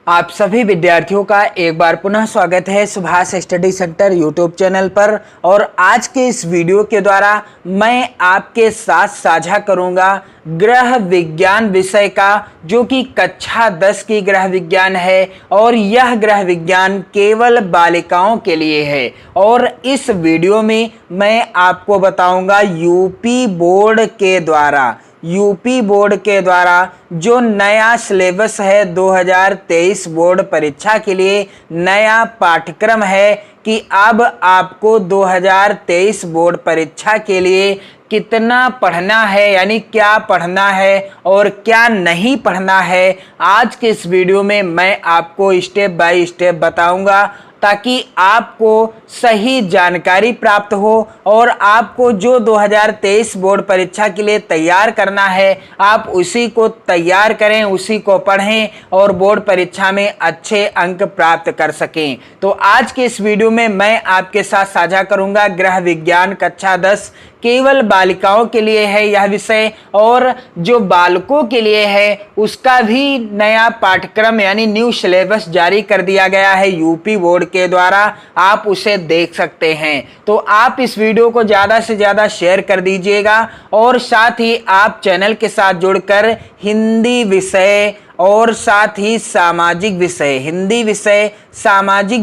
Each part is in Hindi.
आप सभी विद्यार्थियों का एक बार पुनः स्वागत है Subhash study centre YouTube channel पर। और आज के इस वीडियो के द्वारा मैं आपके साथ साझा करूंगा ग्रह विज्ञान विषय का, जो कि कक्षा 10 की ग्रह विज्ञान है और यह ग्रह विज्ञान केवल बालिकाओं के लिए है। और इस वीडियो में मैं आपको बताऊंगा यूपी बोर्ड के द्वारा जो नया सिलेबस है 2023 बोर्ड परीक्षा के लिए नया पाठ्यक्रम है कि अब आपको 2023 बोर्ड परीक्षा के लिए कितना पढ़ना है, यानी क्या पढ़ना है और क्या नहीं पढ़ना है। आज के इस वीडियो में मैं आपको स्टेप बाय स्टेप बताऊंगा ताकि आपको सही जानकारी प्राप्त हो और आपको जो 2023 बोर्ड परीक्षा के लिए तैयार करना है आप उसी को तैयार करें, उसी को पढ़ें और बोर्ड परीक्षा में अच्छे अंक प्राप्त कर सकें। तो आज के इस वीडियो में मैं आपके साथ साझा करूंगा ग्रह विज्ञान कक्षा 10 केवल बालिकाओं के लिए है यह विषय, और जो बालकों के लिए है उसका भी नया पाठ्यक्रम यानी न्यू सिलेबस जारी कर दिया गया है यूपी बोर्ड के द्वारा, आप उसे देख सकते हैं। तो आप इस वीडियो को ज़्यादा से ज़्यादा शेयर कर दीजिएगा और साथ ही आप चैनल के साथ जुड़कर हिंदी विषय और साथ ही सामाजिक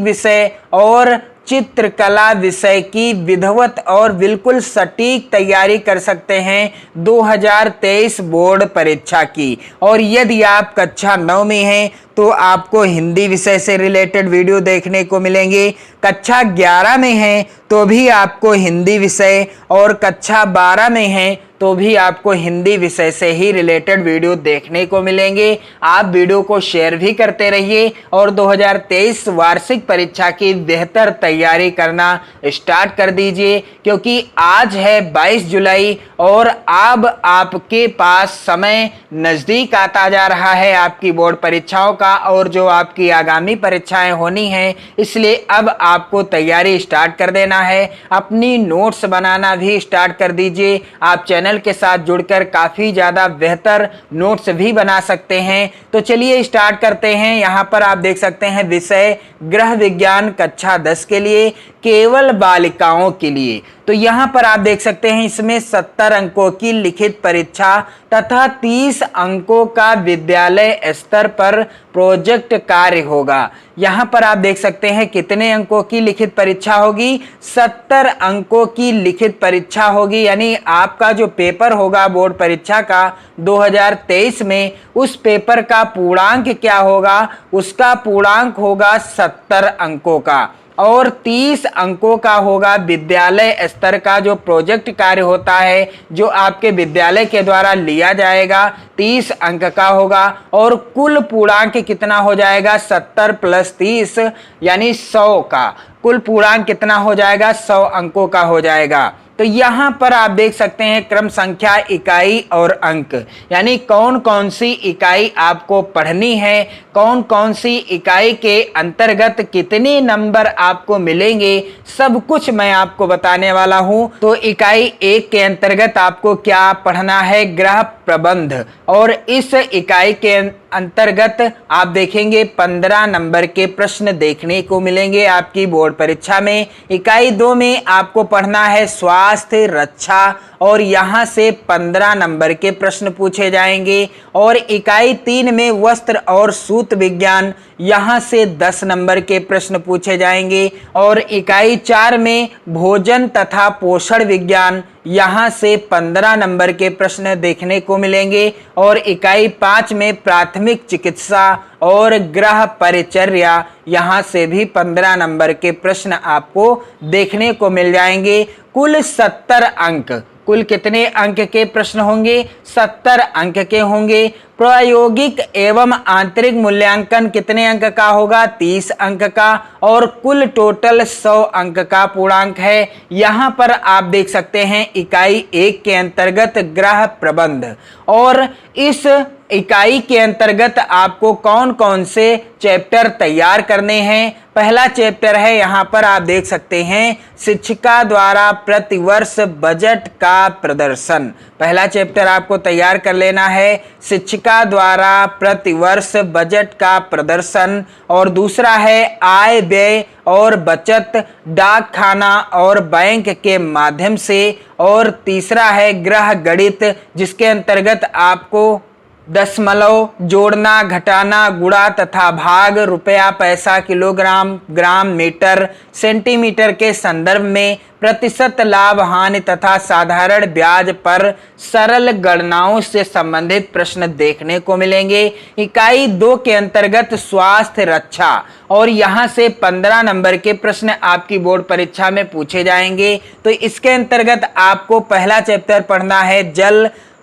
विषय और चित्रकला विषय की विधिवत और बिल्कुल सटीक तैयारी कर सकते हैं 2023 बोर्ड परीक्षा की। और यदि आप कक्षा 9 में हैं तो आपको हिंदी विषय से रिलेटेड वीडियो देखने को मिलेंगे, कक्षा 11 में हैं तो भी आपको हिंदी विषय, और कक्षा 12 में हैं तो भी आपको हिंदी विषय से ही रिलेटेड वीडियो देखने को मिलेंगे। आप वीडियो को शेयर भी करते रहिए और 2023 वार्षिक परीक्षा की बेहतर तैयारी करना स्टार्ट कर दीजिए, क्योंकि आज है 22 जुलाई और अब आपके पास समय नज़दीक आता जा रहा है आपकी बोर्ड परीक्षाओं का और जो आपकी आगामी परीक्षाएं होनी हैं। इसलिए अब आपको तैयारी स्टार्ट कर देना है, अपनी नोट्स बनाना भी स्टार्ट कर दीजिए। आप चैनल के साथ जुड़कर काफ़ी ज़्यादा बेहतर नोट्स भी बना सकते हैं। तो चलिए स्टार्ट करते हैं। यहाँ पर आप देख सकते हैं विषय ग्रह विज्ञान कक्षा 10 के लिए केवल बालिकाओं के लिए। तो यहाँ पर आप देख सकते हैं इसमें 70 अंकों की लिखित परीक्षा तथा 30 अंकों का विद्यालय स्तर पर प्रोजेक्ट कार्य होगा। यहाँ पर आप देख सकते हैं कितने अंकों की लिखित परीक्षा होगी, 70 अंकों की लिखित परीक्षा होगी। यानी आपका जो पेपर होगा बोर्ड परीक्षा का 2023 में, उस पेपर का पूर्णांक क्या होगा, उसका पूर्णांक होगा 70 अंकों का और 30 अंकों का होगा विद्यालय स्तर का जो प्रोजेक्ट कार्य होता है जो आपके विद्यालय के द्वारा लिया जाएगा, 30 अंक का होगा। और कुल पूर्णांक कितना हो जाएगा, 70 + 30 यानी 100 का कुल पूर्णांक कितना हो जाएगा, 100 अंकों का हो जाएगा। तो यहाँ पर आप देख सकते हैं क्रम संख्या, इकाई और अंक, यानी कौन कौन सी इकाई आपको पढ़नी है, कौन कौन सी इकाई के अंतर्गत कितने नंबर आपको मिलेंगे, सब कुछ मैं आपको बताने वाला हूँ। तो इकाई 1 के अंतर्गत आपको क्या पढ़ना है, ग्रह प्रबंध, और इस इकाई के अंतर्गत आप देखेंगे 15 नंबर के प्रश्न देखने को मिलेंगे आपकी बोर्ड परीक्षा में। इकाई 2 में आपको पढ़ना है स्वास्थ्य रक्षा और यहाँ से 15 नंबर के प्रश्न पूछे जाएंगे। और इकाई 3 में वस्त्र और सूत विज्ञान, यहाँ से 10 नंबर के प्रश्न पूछे जाएंगे। और इकाई 4 में भोजन तथा पोषण विज्ञान, यहाँ से 15 नंबर के प्रश्न देखने को मिलेंगे। और इकाई 5 में प्राथमिक चिकित्सा और गृह परिचर्या, यहाँ से भी 15 नंबर के प्रश्न आपको देखने को मिल जाएंगे। कुल 70 अंक, कुल कितने अंक के प्रश्न होंगे, 70 अंक के होंगे। प्रायोगिक एवं आंतरिक मूल्यांकन कितने अंक का होगा, 30 अंक का, और कुल टोटल 100 अंक का पूर्णांक है। यहाँ पर आप देख सकते हैं इकाई 1 के अंतर्गत ग्रह प्रबंध, और इस इकाई के अंतर्गत आपको कौन कौन से चैप्टर तैयार करने हैं। पहला चैप्टर है, यहाँ पर आप देख सकते हैं, शिक्षिका द्वारा प्रतिवर्ष बजट का प्रदर्शन। पहला चैप्टर आपको तैयार कर लेना है, शिक्षिका द्वारा प्रतिवर्ष बजट का प्रदर्शन। और दूसरा है आय व्यय और बचत डाक खाना और बैंक के माध्यम से। और तीसरा है गृह गणित, जिसके अंतर्गत आपको दशमलव, जोड़ना, घटाना, गुणा तथा भाग, रुपया, पैसा, किलोग्राम, ग्राम, मीटर, सेंटीमीटर के संदर्भ में प्रतिशत, लाभ, हानि तथा साधारण ब्याज पर सरल गणनाओं से संबंधित प्रश्न देखने को मिलेंगे। इकाई 2 के अंतर्गत स्वास्थ्य रक्षा, और यहाँ से 15 नंबर के प्रश्न आपकी बोर्ड परीक्षा में पूछे जाएंगे। तो इसके अंतर्गत आपको पहला चैप्टर पढ़ना है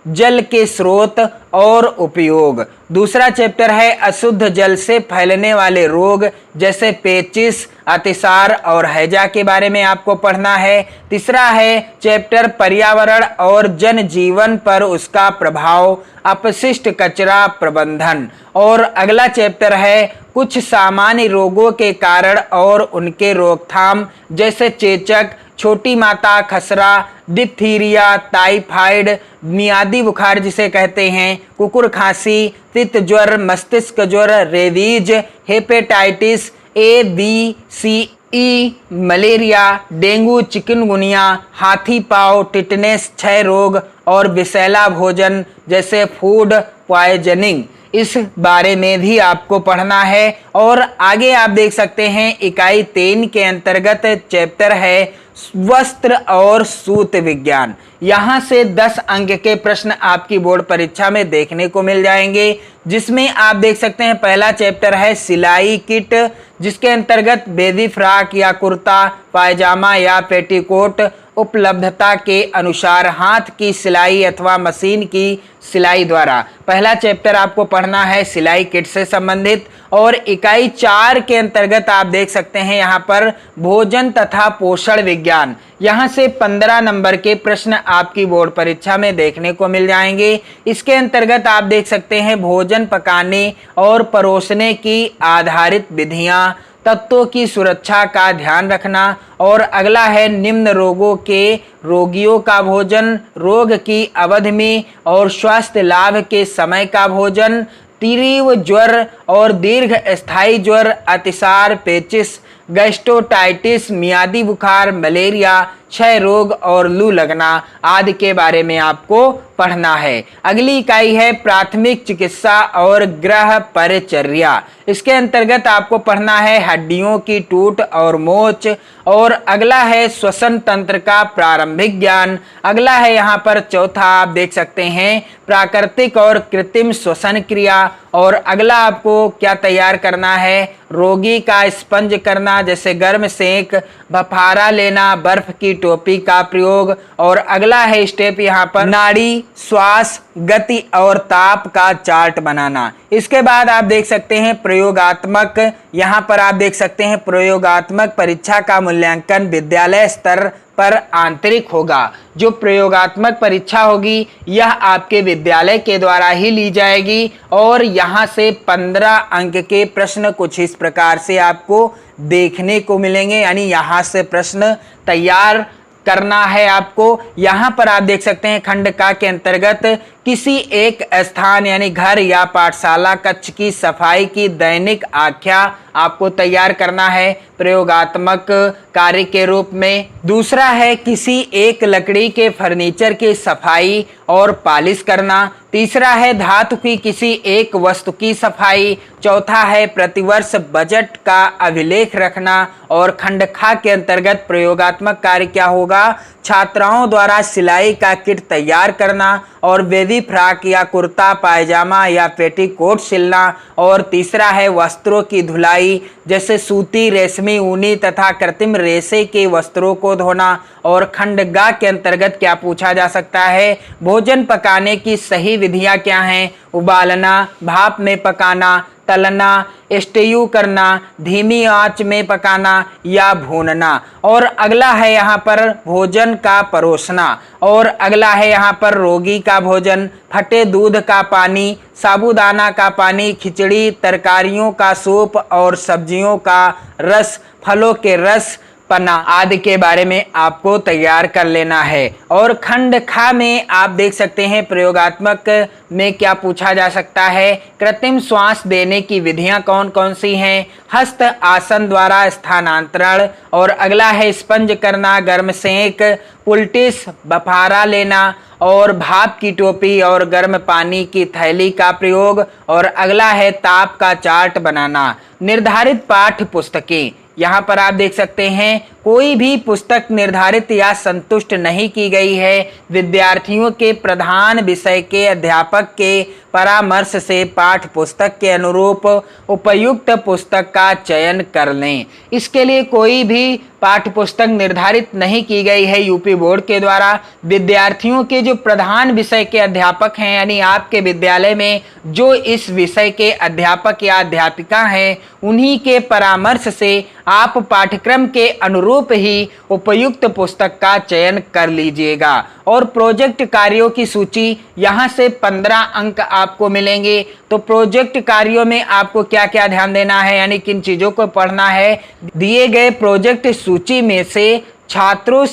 जल के स्रोत और उपयोग। दूसरा चैप्टर है अशुद्ध जल से फैलने वाले रोग जैसे पेचिश, अतिसार और हैजा के बारे में आपको पढ़ना है। तीसरा है चैप्टर पर्यावरण और जनजीवन पर उसका प्रभाव, अपशिष्ट कचरा प्रबंधन। और अगला चैप्टर है कुछ सामान्य रोगों के कारण और उनके रोकथाम जैसे चेचक, छोटी माता, खसरा, डिप्थीरिया, टाइफाइड, मियादी बुखार जिसे कहते हैं, कुकुर खांसी, पित्त ज्वर, मस्तिष्क ज्वर, rabies, hepatitis A, B, C, E, malaria, dengue, chikungunya, हाथी पाँव, टिटनेस, क्षय रोग और विषैला भोजन जैसे फूड पॉइजनिंग, इस बारे में भी आपको पढ़ना है। और आगे आप देख सकते हैं इकाई 3 के अंतर्गत चैप्टर है वस्त्र और सूत विज्ञान। यहाँ से 10 अंक के प्रश्न आपकी बोर्ड परीक्षा में देखने को मिल जाएंगे, जिसमें आप देख सकते हैं पहला चैप्टर है सिलाई किट, जिसके अंतर्गत बेबी फ्रॉक या कुर्ता, पायजामा या पेटीकोट उपलब्धता के अनुसार हाथ की सिलाई अथवा मशीन की सिलाई द्वारा। पहला चैप्टर आपको पढ़ना है सिलाई किट से संबंधित। और इकाई 4 के अंतर्गत आप देख सकते हैं यहाँ पर भोजन तथा पोषण विज्ञान। यहाँ से 15 नंबर के प्रश्न आपकी बोर्ड परीक्षा में देखने को मिल जाएंगे। इसके अंतर्गत आप देख सकते हैं भोजन पकाने और परोसने की आधारित विधियां, तत्वों की सुरक्षा का ध्यान रखना। और अगला है निम्न रोगों के रोगियों का भोजन, रोग की अवधि में और स्वास्थ्य लाभ के समय का भोजन, तीव्र ज्वर और दीर्घ स्थायी ज्वर, अतिसार, पेचिश, गैस्ट्रोटाइटिस, मियादी बुखार, मलेरिया, क्षय रोग और लू लगना आदि के बारे में आपको पढ़ना है। अगली इकाई है प्राथमिक चिकित्सा और गृह परिचर्या। इसके अंतर्गत आपको पढ़ना है हड्डियों की टूट और मोच। और अगला है श्वसन तंत्र का प्रारंभिक ज्ञान। अगला है यहाँ पर चौथा आप देख सकते हैं प्राकृतिक और कृत्रिम श्वसन क्रिया। और अगला आपको क्या तैयार करना है, रोगी का स्पंज करना जैसे गर्म सेक, बफारा लेना, बर्फ की टोपी का प्रयोग। और अगला है स्टेप यहाँ पर नाड़ी, श्वास, गति और ताप का चार्ट बनाना। इसके बाद आप देख सकते हैं प्रयोगात्मक, यहाँ पर आप देख सकते हैं प्रयोगात्मक परीक्षा का मूल्यांकन विद्यालय स्तर पर आंतरिक होगा। जो प्रयोगात्मक परीक्षा होगी यह आपके विद्यालय के द्वारा ही ली जाएगी। और यहाँ से 15 अंक के प्रश्न कुछ इस प्रकार से आपको देखने को मिलेंगे, यानी यहाँ से प्रश्न तैयार करना है आपको। यहाँ पर आप देख सकते हैं खंड का के अंतर्गत किसी एक स्थान यानी घर या पाठशाला कक्ष की सफाई की दैनिक आख्या आपको तैयार करना है प्रयोगात्मक कार्य के रूप में। दूसरा है किसी एक लकड़ी के फर्नीचर की सफाई और पालिश करना। तीसरा है धातु की किसी एक वस्तु की सफाई। चौथा है प्रतिवर्ष बजट का अभिलेख रखना। और खंड खा के अंतर्गत प्रयोगात्मक कार्य क्या होगा, छात्राओं द्वारा सिलाई का किट तैयार करना और बेबी फ्रॉक या कुर्ता पायजामा या पेटीकोट सिलना। और तीसरा है वस्त्रों की धुलाई जैसे सूती, रेशमी, ऊनी तथा कृत्रिम रेशे के वस्त्रों को धोना। और खंड गा के अंतर्गत क्या पूछा जा सकता है, भोजन पकाने की सही विधियां क्या हैं, उबालना, भाप में पकाना, तलना, स्टीयू करना, धीमी आंच में पकाना या भूनना। और अगला है यहाँ पर भोजन का परोसना। और अगला है यहाँ पर रोगी का भोजन, फटे दूध का पानी, साबूदाना का पानी, खिचड़ी, तरकारियों का सूप और सब्जियों का रस, फलों के रस, पन्ना आदि के बारे में आपको तैयार कर लेना है। और खंड खा में आप देख सकते हैं प्रयोगात्मक में क्या पूछा जा सकता है, कृत्रिम श्वास देने की विधियां कौन कौन सी हैं, हस्त आसन द्वारा स्थानांतरण, और अगला है स्पंज करना, गर्म सेंक, उल्टिस, बफारा लेना, और भाप की टोपी और गर्म पानी की थैली का प्रयोग, और अगला है ताप का चार्ट बनाना। निर्धारित पाठ्य पुस्तकें, यहाँ पर आप देख सकते हैं कोई भी पुस्तक निर्धारित या संतुष्ट नहीं की गई है। विद्यार्थियों के प्रधान विषय के अध्यापक के परामर्श से पाठ्य पुस्तक के अनुरूप उपयुक्त पुस्तक का चयन कर लें। इसके लिए कोई भी पाठ्य पुस्तक निर्धारित नहीं की गई है यूपी बोर्ड के द्वारा। विद्यार्थियों के जो प्रधान विषय के अध्यापक हैं, यानी आपके विद्यालय में जो इस विषय के अध्यापक या अध्यापिका हैं, उन्हीं के परामर्श से आप पाठ्यक्रम के अनुरूप ही उपयुक्त पुस्तक का चयन कर लीजिएगा। और प्रोजेक्ट कार्यों की सूची, यहाँ से 15 अंक आपको मिलेंगे। तो प्रोजेक्ट कार्यों में आपको क्या क्या ध्यान देना है, यानी किन चीजों को पढ़ना है। दिए गए प्रोजेक्ट सूची में से छात्रों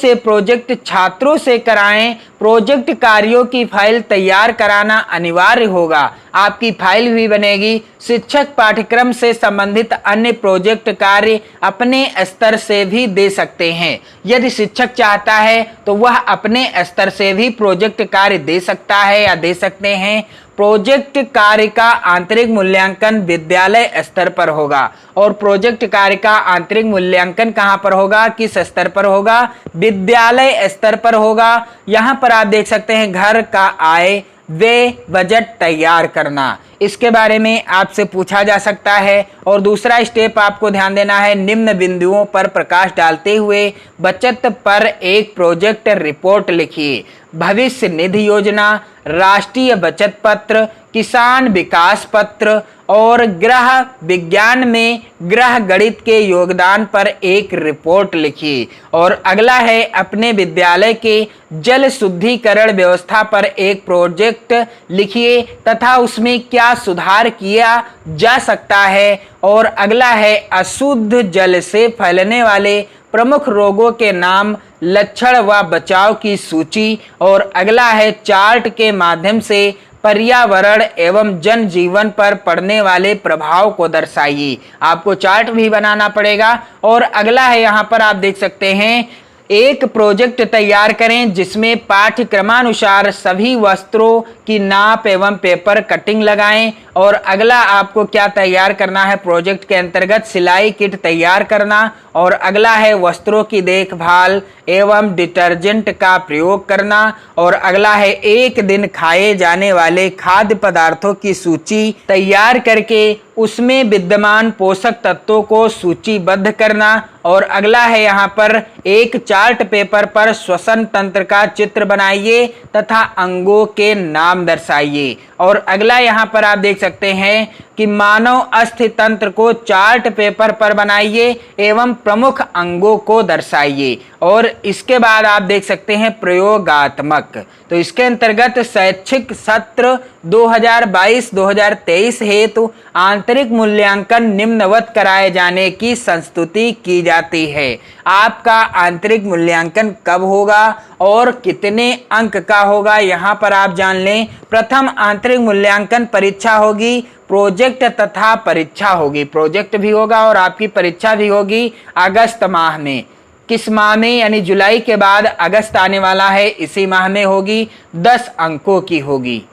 से कराएं। प्रोजेक्ट कार्यों की फाइल तैयार कराना अनिवार्य होगा, आपकी फाइल भी बनेगी। शिक्षक पाठ्यक्रम से संबंधित अन्य प्रोजेक्ट कार्य अपने स्तर से भी दे सकते हैं। यदि शिक्षक चाहता है तो वह अपने स्तर से भी प्रोजेक्ट कार्य दे सकता है या दे सकते हैं। प्रोजेक्ट कार्य का आंतरिक मूल्यांकन विद्यालय स्तर पर होगा। और प्रोजेक्ट कार्य का आंतरिक मूल्यांकन कहां पर होगा, किस स्तर पर होगा, विद्यालय स्तर पर होगा। यहां पर आप देख सकते हैं घर का आय व्यय बजट तैयार करना, इसके बारे में आपसे पूछा जा सकता है। और दूसरा स्टेप आपको ध्यान देना है, निम्न बिंदुओं पर प्रकाश डालते हुए बचत पर एक प्रोजेक्ट रिपोर्ट लिखिए। भविष्य निधि योजना, राष्ट्रीय बचत पत्र, किसान विकास पत्र और गृह विज्ञान में गृह गणित के योगदान पर एक रिपोर्ट लिखिए। और अगला है अपने विद्यालय के जल शुद्धिकरण व्यवस्था पर एक प्रोजेक्ट लिखिए तथा उसमें क्या सुधार किया जा सकता है। और अगला है अशुद्ध जल से फैलने वाले प्रमुख रोगों के नाम, लक्षण व बचाव की सूची। और अगला है चार्ट के माध्यम से पर्यावरण एवं जनजीवन पर पड़ने वाले प्रभाव को दर्शाइए। आपको चार्ट भी बनाना पड़ेगा। और अगला है यहाँ पर आप देख सकते हैं एक प्रोजेक्ट तैयार करें जिसमें पाठ्यक्रमानुसार सभी वस्त्रों की नाप एवं पेपर कटिंग लगाएं। और अगला आपको क्या तैयार करना है, प्रोजेक्ट के अंतर्गत सिलाई किट तैयार करना। और अगला है वस्त्रों की देखभाल एवं डिटर्जेंट का प्रयोग करना। और अगला है एक दिन खाए जाने वाले खाद्य पदार्थों की सूची तैयार करके उसमें विद्यमान पोषक तत्वों को सूचीबद्ध करना। और अगला है यहाँ पर एक चार्ट पेपर पर श्वसन तंत्र का चित्र बनाइए तथा अंगों के नाम दर्शाइए। और अगला यहाँ पर आप देख सकते हैं कि मानव अस्थि तंत्र को चार्ट पेपर पर बनाइए एवं प्रमुख अंगों को दर्शाइए। और इसके बाद आप देख सकते हैं प्रयोगात्मक, तो इसके अंतर्गत शैक्षिक सत्र 2022-2023 हेतु आंतरिक मूल्यांकन निम्नवत कराए जाने की संस्तुति की जाती है। आपका आंतरिक मूल्यांकन कब होगा और कितने अंक का होगा, यहाँ पर आप जान लें। प्रथम आंतरिक मूल्यांकन परीक्षा होगी, प्रोजेक्ट तथा परीक्षा होगी। प्रोजेक्ट भी होगा और आपकी परीक्षा भी होगी अगस्त माह में। किस माह में, यानी जुलाई के बाद अगस्त आने वाला है, इसी माह में होगी, 10 अंकों की होगी।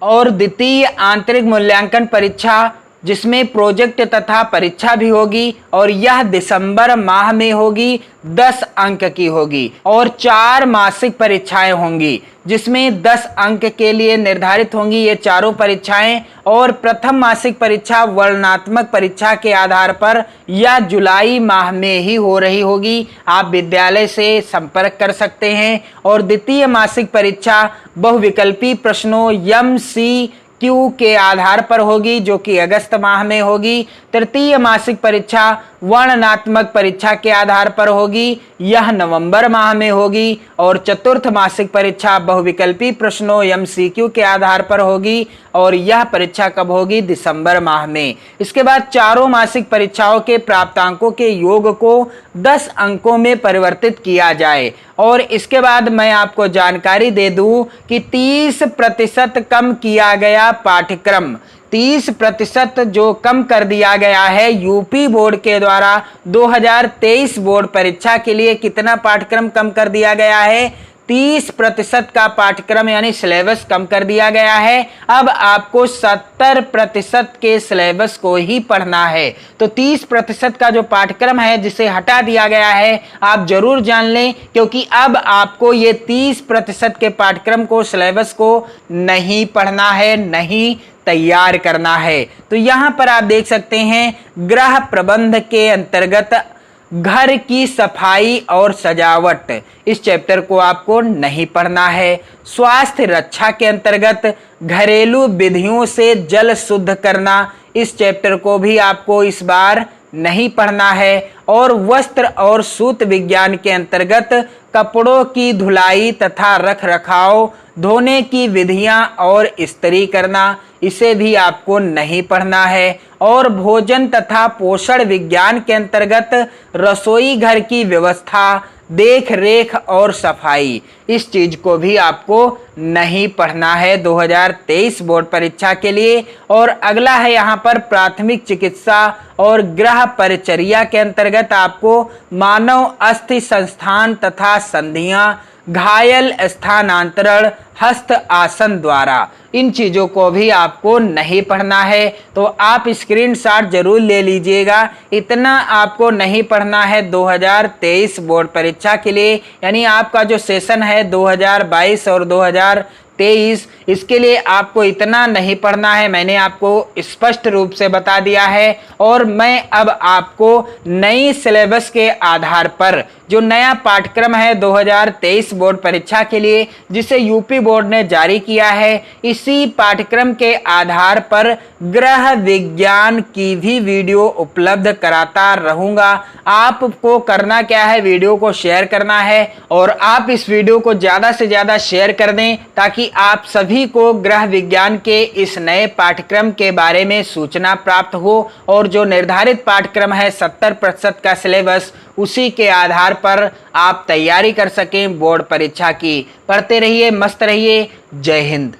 और द्वितीय आंतरिक मूल्यांकन परीक्षा जिसमें प्रोजेक्ट तथा परीक्षा भी होगी और यह दिसंबर माह में होगी, 10 अंक की होगी। और 4 मासिक परीक्षाएं होंगी जिसमें 10 अंक के लिए निर्धारित होंगी ये चारों परीक्षाएं। और प्रथम मासिक परीक्षा वर्णनात्मक परीक्षा के आधार पर यह जुलाई माह में ही हो रही होगी, आप विद्यालय से संपर्क कर सकते हैं। और द्वितीय मासिक परीक्षा बहुविकल्पी प्रश्नों MCQ क्यू के आधार पर होगी, जो कि अगस्त माह में होगी। तृतीय मासिक परीक्षा वर्णनात्मक परीक्षा के आधार पर होगी, यह नवंबर माह में होगी। और चतुर्थ मासिक परीक्षा बहुविकल्पी प्रश्नों MCQ के आधार पर होगी, और यह परीक्षा कब होगी? दिसंबर माह में। इसके बाद चारों मासिक परीक्षाओं के प्राप्तांकों के योग को 10 अंकों में परिवर्तित किया जाए। और इसके बाद मैं आपको जानकारी दे दूं कि 30% कम किया गया पाठ्यक्रम, 30% जो कम कर दिया गया है यूपी बोर्ड के द्वारा 2023 बोर्ड परीक्षा के लिए। कितना पाठ्यक्रम कम कर दिया गया है? 30% का पाठ्यक्रम यानी सिलेबस कम कर दिया गया है। अब आपको 70% के सिलेबस को ही पढ़ना है। तो 30% का जो पाठ्यक्रम है जिसे हटा दिया गया है, आप जरूर जान लें, क्योंकि अब आपको ये 30% के पाठ्यक्रम को, सिलेबस को नहीं पढ़ना है, नहीं तैयार करना है। तो यहां पर आप देख सकते हैं गृह प्रबंध के अंतर्गत घर की सफाई और सजावट, इस चैप्टर को आपको नहीं पढ़ना है। स्वास्थ्य रक्षा के अंतर्गत घरेलू विधियों से जल शुद्ध करना, इस चैप्टर को भी आपको इस बार नहीं पढ़ना है। और वस्त्र और सूत विज्ञान के अंतर्गत कपड़ों की धुलाई तथा रख रखाव, धोने की विधियां और इस्त्री करना, इसे भी आपको नहीं पढ़ना है। और भोजन तथा पोषण विज्ञान के अंतर्गत रसोई घर की व्यवस्था, देख रेख और सफाई, इस चीज को भी आपको नहीं पढ़ना है 2023 बोर्ड परीक्षा के लिए। और अगला है यहाँ पर प्राथमिक चिकित्सा और गृह परिचर्या के अंतर्गत आपको मानव अस्थि संस्थान तथा संधियां, घायल स्थानांतरण, हस्त आसन द्वारा, इन चीजों को भी आपको नहीं पढ़ना है। तो आप स्क्रीनशॉट जरूर ले लीजिएगा। इतना आपको नहीं पढ़ना है 2023 बोर्ड परीक्षा के लिए, यानी आपका जो सेशन है 2022 और 2023, इसके लिए आपको इतना नहीं पढ़ना है। मैंने आपको स्पष्ट रूप से बता दिया है। और मैं अब आपको नई सिलेबस के आधार पर जो नया पाठ्यक्रम है 2023 बोर्ड परीक्षा के लिए, जिसे यूपी बोर्ड ने जारी किया है, इसी पाठ्यक्रम के आधार पर गृह विज्ञान की भी वीडियो उपलब्ध कराता रहूंगा। आपको करना क्या है? वीडियो को शेयर करना है, और आप इस वीडियो को ज्यादा से ज्यादा शेयर कर दें, ताकि आप सभी को गृह विज्ञान के इस नए पाठ्यक्रम के बारे में सूचना प्राप्त हो। और जो निर्धारित पाठ्यक्रम है 70% का सिलेबस, उसी के आधार पर आप तैयारी कर सकें बोर्ड परीक्षा की। पढ़ते रहिए, मस्त रहिए। जय हिंद।